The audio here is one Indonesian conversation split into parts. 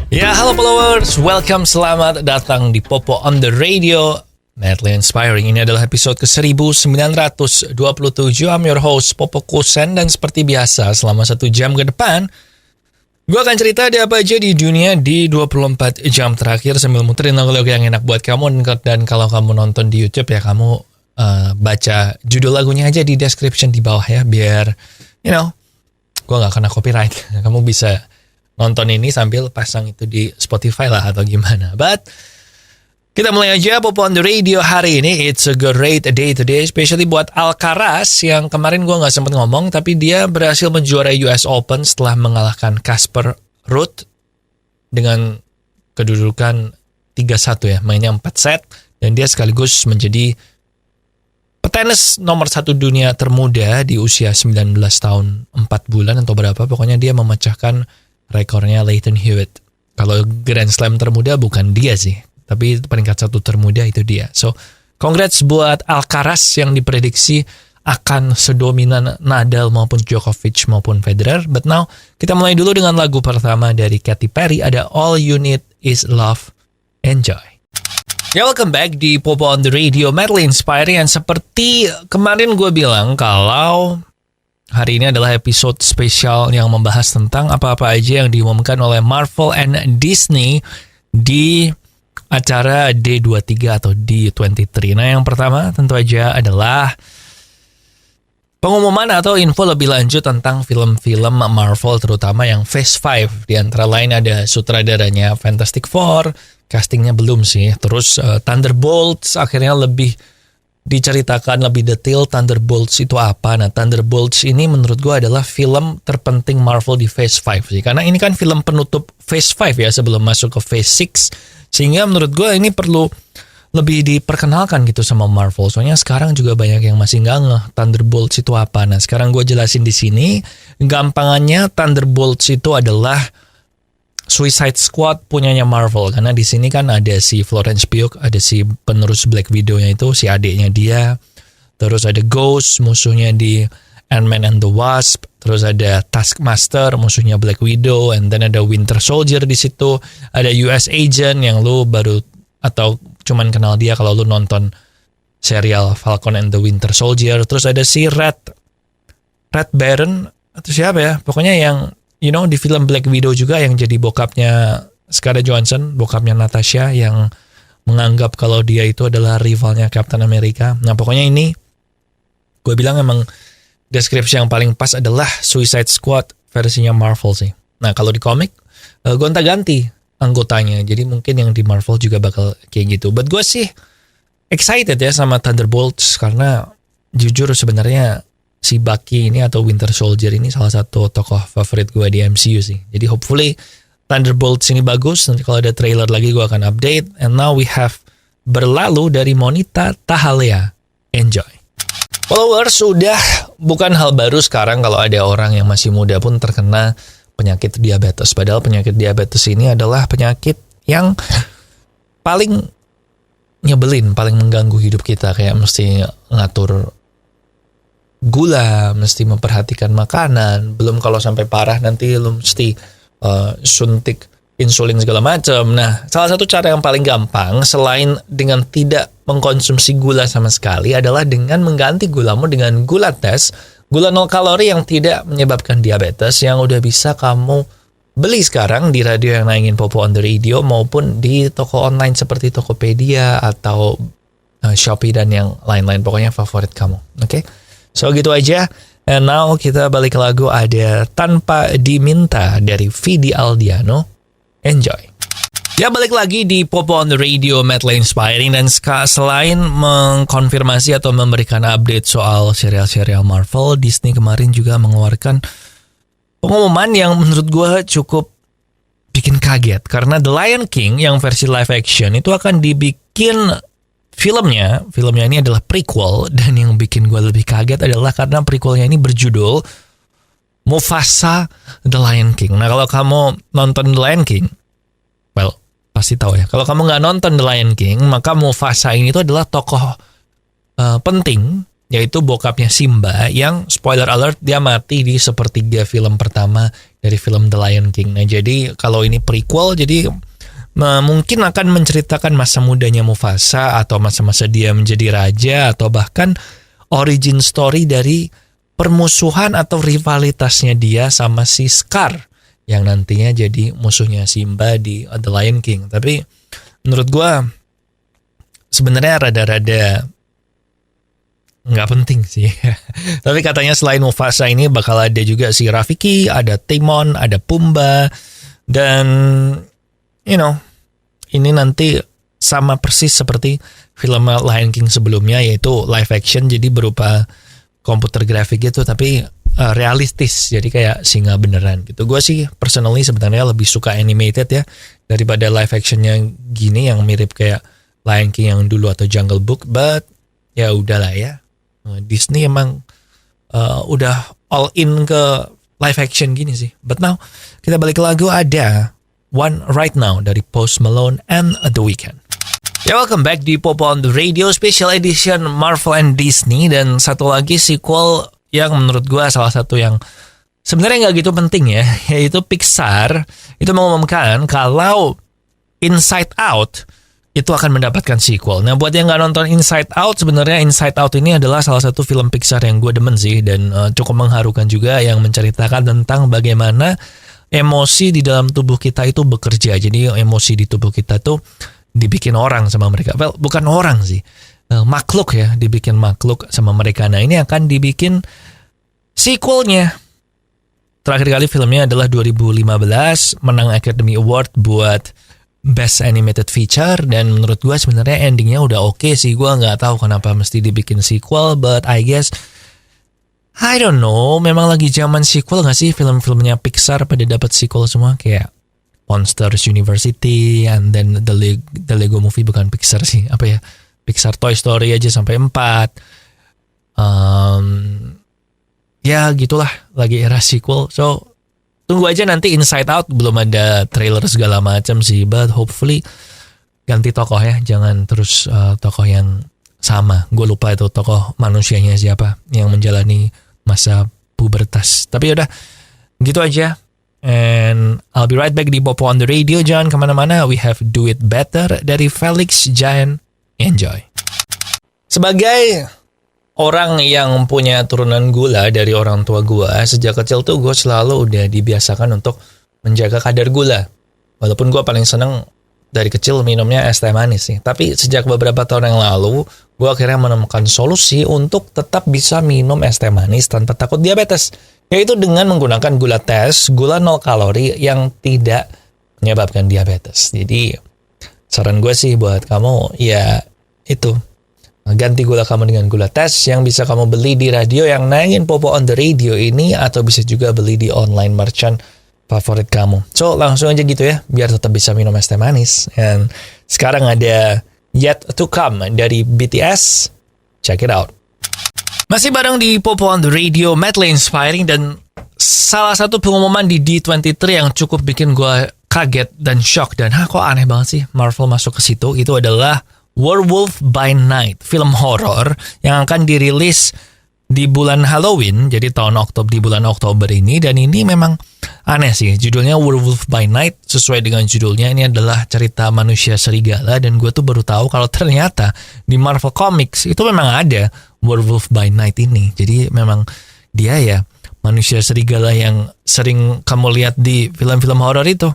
Ya, halo followers, welcome, selamat datang di Popo on the Radio, madly inspiring. Ini adalah episode ke-1927. I'm your host, Popo Kusen, dan seperti biasa, selama 1 jam ke depan, gue akan cerita ada apa aja di dunia di 24 jam terakhir sambil muterin lagu-lagu yang enak buat kamu. Dan kalau kamu nonton di YouTube ya, kamu baca judul lagunya aja di description di bawah ya, biar, gue gak kena copyright. Kamu bisa nonton ini sambil pasang itu di Spotify lah atau gimana. But kita mulai aja Popo on the Radio hari ini. It's a great day today, especially buat Alcaraz yang kemarin gue gak sempat ngomong, tapi dia berhasil menjuarai US Open setelah mengalahkan Casper Ruud dengan kedudukan 3-1 ya, mainnya 4 set, dan dia sekaligus menjadi petenis nomor 1 dunia termuda di usia 19 tahun 4 bulan atau berapa, pokoknya dia memecahkan rekornya Lleyton Hewitt. Kalau Grand Slam termuda bukan dia sih, tapi peringkat 1 termuda itu dia. So, congrats buat Alcaraz yang diprediksi akan sedominan Nadal maupun Djokovic maupun Federer. But now, kita mulai dulu dengan lagu pertama dari Katy Perry, ada All You Need Is Love. Enjoy. Ya, welcome back di Popo on the Radio, madly inspiring. Dan seperti kemarin gue bilang, kalau hari ini adalah episode spesial yang membahas tentang apa-apa aja yang diumumkan oleh Marvel and Disney di acara D23 atau D23. Nah, yang pertama tentu aja adalah pengumuman atau info lebih lanjut tentang film-film Marvel, terutama yang Phase 5. Di antara lain ada sutradaranya Fantastic Four, castingnya belum sih. Terus Thunderbolts akhirnya lebih diceritakan lebih detail Thunderbolts itu apa. Nah, Thunderbolts ini menurut gue adalah film terpenting Marvel di Phase 5 sih. Karena ini kan film penutup Phase 5 ya, sebelum masuk ke Phase 6. Sehingga menurut gue ini perlu lebih diperkenalkan gitu sama Marvel. Soalnya sekarang juga banyak yang masih nggak ngeh Thunderbolts itu apa. Nah, sekarang gue jelasin di sini. Gampangannya Thunderbolts itu adalah Suicide Squad punyanya Marvel, karena di sini kan ada si Florence Pugh, ada si penerus Black Widow-nya itu, si adiknya dia. Terus ada Ghost, musuhnya di Ant-Man and the Wasp. Terus ada Taskmaster, musuhnya Black Widow, and then ada Winter Soldier di situ. Ada US Agent yang lu baru atau cuman kenal dia kalau lu nonton serial Falcon and the Winter Soldier. Terus ada si Red Baron atau siapa ya? Pokoknya yang di film Black Widow juga yang jadi bokapnya Scarlett Johansson, bokapnya Natasha, yang menganggap kalau dia itu adalah rivalnya Captain America. Nah, pokoknya ini gue bilang emang deskripsi yang paling pas adalah Suicide Squad versinya Marvel sih. Nah, kalau di komik gonta-ganti anggotanya, jadi mungkin yang di Marvel juga bakal kayak gitu. But gue sih excited ya sama Thunderbolts, karena jujur sebenarnya si Bucky ini atau Winter Soldier ini salah satu tokoh favorit gue di MCU sih. Jadi hopefully Thunderbolts ini bagus. Nanti kalau ada trailer lagi gue akan update. And now we have Berlalu dari Monita Tahalea. Enjoy. Followers, sudah bukan hal baru sekarang kalau ada orang yang masih muda pun terkena penyakit diabetes. Padahal penyakit diabetes ini adalah penyakit yang paling nyebelin, paling mengganggu hidup kita. Kayak mesti ngatur gula, mesti memperhatikan makanan, belum kalau sampai parah nanti lu mesti suntik insulin segala macam. Nah, salah satu cara yang paling gampang selain dengan tidak mengkonsumsi gula sama sekali adalah dengan mengganti gulamu dengan gula tes, gula 0 kalori yang tidak menyebabkan diabetes, yang udah bisa kamu beli sekarang di radio yang nayangin Popo on the Radio maupun di toko online seperti Tokopedia atau Shopee dan yang lain-lain, pokoknya favorit kamu. Oke? So gitu aja. And now kita balik ke lagu, ada Tanpa Diminta dari Vidi Aldiano. Enjoy. Ya, balik lagi di Popo on the Radio, madly inspiring. Dan selain mengkonfirmasi atau memberikan update soal serial-serial Marvel, Disney kemarin juga mengeluarkan pengumuman yang menurut gue cukup bikin kaget. Karena The Lion King yang versi live action itu akan dibikin filmnya ini adalah prequel, dan yang bikin gue lebih kaget adalah karena prequelnya ini berjudul Mufasa The Lion King. Nah, kalau kamu nonton The Lion King, well, pasti tahu ya. Kalau kamu nggak nonton The Lion King, maka Mufasa ini itu adalah tokoh penting, yaitu bokapnya Simba, yang spoiler alert dia mati di sepertiga film pertama dari film The Lion King. Nah jadi kalau ini prequel, jadi mungkin akan menceritakan masa mudanya Mufasa atau masa-masa dia menjadi raja atau bahkan origin story dari permusuhan atau rivalitasnya dia sama si Scar yang nantinya jadi musuhnya Simba di The Lion King. Tapi menurut gue sebenarnya rada-rada nggak penting sih. Tapi katanya selain Mufasa ini bakal ada juga si Rafiki, ada Timon, ada Pumba, dan ini nanti sama persis seperti film Lion King sebelumnya, yaitu live action, jadi berupa komputer grafik gitu, tapi realistis, jadi kayak singa beneran gitu. Gue sih personally sebenarnya lebih suka animated ya daripada live actionnya gini yang mirip kayak Lion King yang dulu atau Jungle Book. But ya udahlah ya, Disney emang udah all in ke live action gini sih. But now kita balik ke lagu, ada One Right Now dari Post Malone and The Weeknd. Ya, welcome back di Pop on the Radio Special Edition Marvel and Disney. Dan satu lagi sequel yang menurut gue salah satu yang sebenarnya nggak gitu penting ya, yaitu Pixar itu mengumumkan kalau Inside Out itu akan mendapatkan sequel. Nah buat yang nggak nonton Inside Out, sebenarnya Inside Out ini adalah salah satu film Pixar yang gue demen sih, dan cukup mengharukan juga, yang menceritakan tentang bagaimana emosi di dalam tubuh kita itu bekerja. Jadi emosi di tubuh kita tuh dibikin orang sama mereka. Well, bukan orang sih, makhluk ya, dibikin makhluk sama mereka. Nah ini akan dibikin sequelnya. Terakhir kali filmnya adalah 2015, menang Academy Award buat Best Animated Feature, dan menurut gue sebenarnya endingnya udah oke sih. Gue nggak tahu kenapa mesti dibikin sequel, but I guess I don't know, memang lagi zaman sequel nggak sih film-filmnya Pixar pada dapat sequel semua, kayak Monsters University, and then the Lego Movie, bukan Pixar sih, apa ya, Pixar Toy Story aja sampai 4. Ya gitulah, lagi era sequel. So tunggu aja nanti Inside Out, belum ada trailer segala macam sih, but hopefully ganti tokoh ya, jangan terus tokoh yang sama. Gue lupa itu tokoh manusianya siapa yang menjalani masa pubertas. Tapi udah gitu aja. And I'll be right back di Popo on the Radio. Jangan kemana-mana. We have Do It Better dari Felix Giant. Enjoy. Sebagai orang yang punya turunan gula dari orang tua gue, sejak kecil tuh gue selalu udah dibiasakan untuk menjaga kadar gula. Walaupun gue paling seneng dari kecil minumnya es teh manis sih. Tapi sejak beberapa tahun yang lalu, gue akhirnya menemukan solusi untuk tetap bisa minum es teh manis tanpa takut diabetes. Yaitu dengan menggunakan gula tes, gula 0 kalori yang tidak menyebabkan diabetes. Jadi saran gue sih buat kamu, ya itu, ganti gula kamu dengan gula tes yang bisa kamu beli di radio yang nayangin Popo on the Radio ini, atau bisa juga beli di online merchant favorit kamu. So langsung aja gitu ya, biar tetap bisa minum es teh manis. And sekarang ada Yet to Come dari BTS. Check it out. Masih bareng di Popo on the Radio, madly inspiring, dan salah satu pengumuman di D23 yang cukup bikin gue kaget dan shock, dan kok aneh banget sih Marvel masuk ke situ, itu adalah Werewolf by Night, film horor yang akan dirilis di bulan Halloween, jadi di bulan Oktober ini. Dan ini memang aneh sih, judulnya Werewolf by Night. Sesuai dengan judulnya, ini adalah cerita manusia serigala, dan gue tuh baru tahu kalau ternyata di Marvel Comics itu memang ada Werewolf by Night ini. Jadi memang dia ya manusia serigala yang sering kamu lihat di film-film horor itu,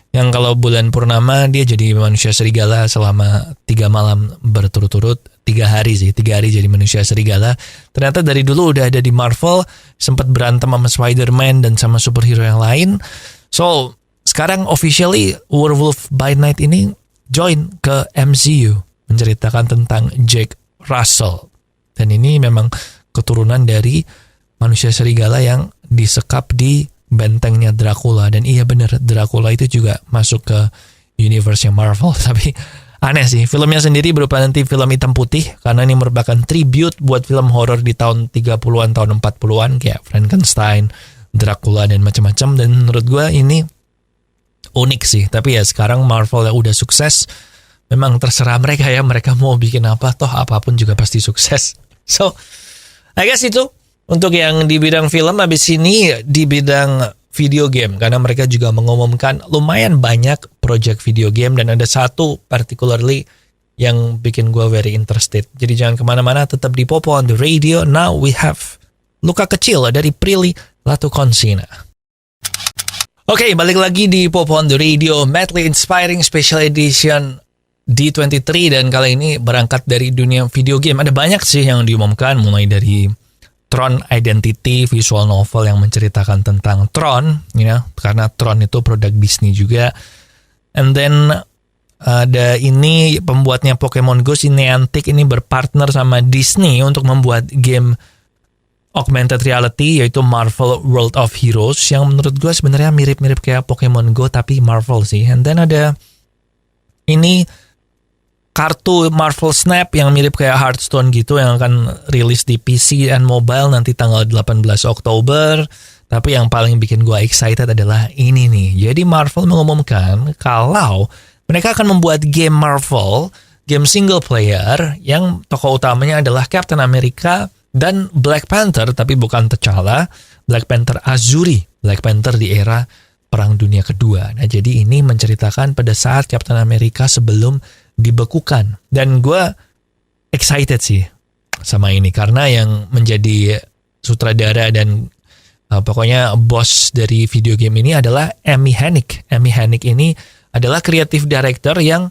yang kalau bulan purnama dia jadi manusia serigala selama 3 malam berturut-turut, 3 hari jadi manusia serigala. Ternyata dari dulu udah ada di Marvel, sempat berantem sama Spider-Man dan sama superhero yang lain. So sekarang officially Werewolf by Night ini join ke MCU, menceritakan tentang Jake Russell. Dan ini memang keturunan dari manusia serigala yang disekap di bentengnya Dracula. Dan iya bener, Dracula itu juga masuk ke universe-nya Marvel. Tapi aneh sih, filmnya sendiri berupa nanti film hitam putih, karena ini merupakan tribute buat film horor di tahun 30-an, tahun 40-an, kayak Frankenstein, Dracula, dan macam-macam. Dan menurut gue ini unik sih. Tapi ya sekarang Marvel yang udah sukses, memang terserah mereka ya, mereka mau bikin apa, toh apapun juga pasti sukses. So, I guess itu untuk yang di bidang film. Habis ini di bidang video game karena mereka juga mengumumkan lumayan banyak project video game dan ada satu particularly yang bikin gue very interested. Jadi jangan kemana-mana, tetap di Popo on the Radio. Now we have Luka Kecil dari Prilly Latukonsina. Oke, balik lagi di Popo on the Radio, Madly Inspiring Special Edition D23, dan kali ini berangkat dari dunia video game. Ada banyak sih yang diumumkan, mulai dari Tron Identity, visual novel yang menceritakan tentang Tron, karena Tron itu produk Disney juga. And then ada ini pembuatnya Pokemon Go, si Niantic ini berpartner sama Disney untuk membuat game augmented reality, yaitu Marvel World of Heroes, yang menurut gue sebenarnya mirip-mirip kayak Pokemon Go tapi Marvel sih. And then ada ini kartu Marvel Snap yang mirip kayak Hearthstone gitu, yang akan rilis di PC and mobile nanti tanggal 18 Oktober. Tapi yang paling bikin gue excited adalah ini nih. Jadi Marvel mengumumkan kalau mereka akan membuat game Marvel, game single player yang tokoh utamanya adalah Captain America dan Black Panther, tapi bukan T'Challa, Black Panther Azuri, Black Panther di era Perang Dunia Kedua. Nah, jadi ini menceritakan pada saat Captain America sebelum dibekukan. Dan gue excited sih sama ini, karena yang menjadi sutradara dan pokoknya bos dari video game ini adalah Amy Hennig. Amy Hennig ini adalah creative director yang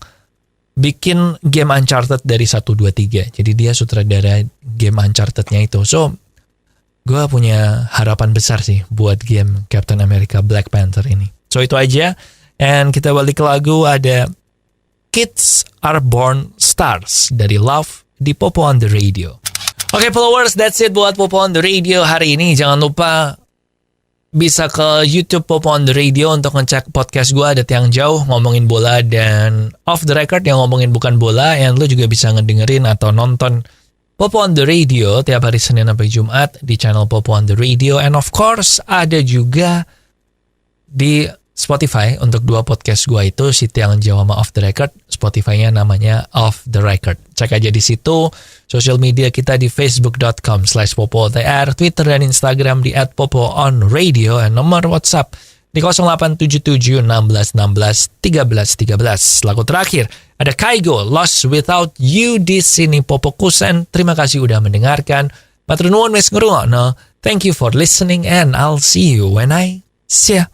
bikin game Uncharted dari 1, 2, 3. Jadi dia sutradara game Uncharted-nya itu. So, gue punya harapan besar sih buat game Captain America Black Panther ini. So, itu aja. And kita balik ke lagu, ada Kids Are Born Stars dari Love di Popo on the Radio. Oke, followers, that's it buat Popo on the Radio hari ini. Jangan lupa bisa ke YouTube Popo on the Radio untuk ngecek podcast gue, ada Tiang Jauh ngomongin bola dan Off the Record yang ngomongin bukan bola. And lu juga bisa ngedengerin atau nonton Popo on the Radio tiap hari Senin sampai Jumat di channel Popo on the Radio. And of course ada juga di Spotify untuk 2 podcast gue itu, si Tiang Jauh sama Off the Record. Spotify-nya namanya Off the Record. Cek aja di situ. Sosial media kita di facebook.com/popotr, Twitter dan Instagram di @popoonradio, dan nomor WhatsApp di 0877 16 16 13 13. Lagu terakhir ada Kaigo, Lost Without You di sini Popo Kusen. Terima kasih udah mendengarkan. Matur nuwun wis ngrungokno. Thank you for listening and I'll see you when I see ya.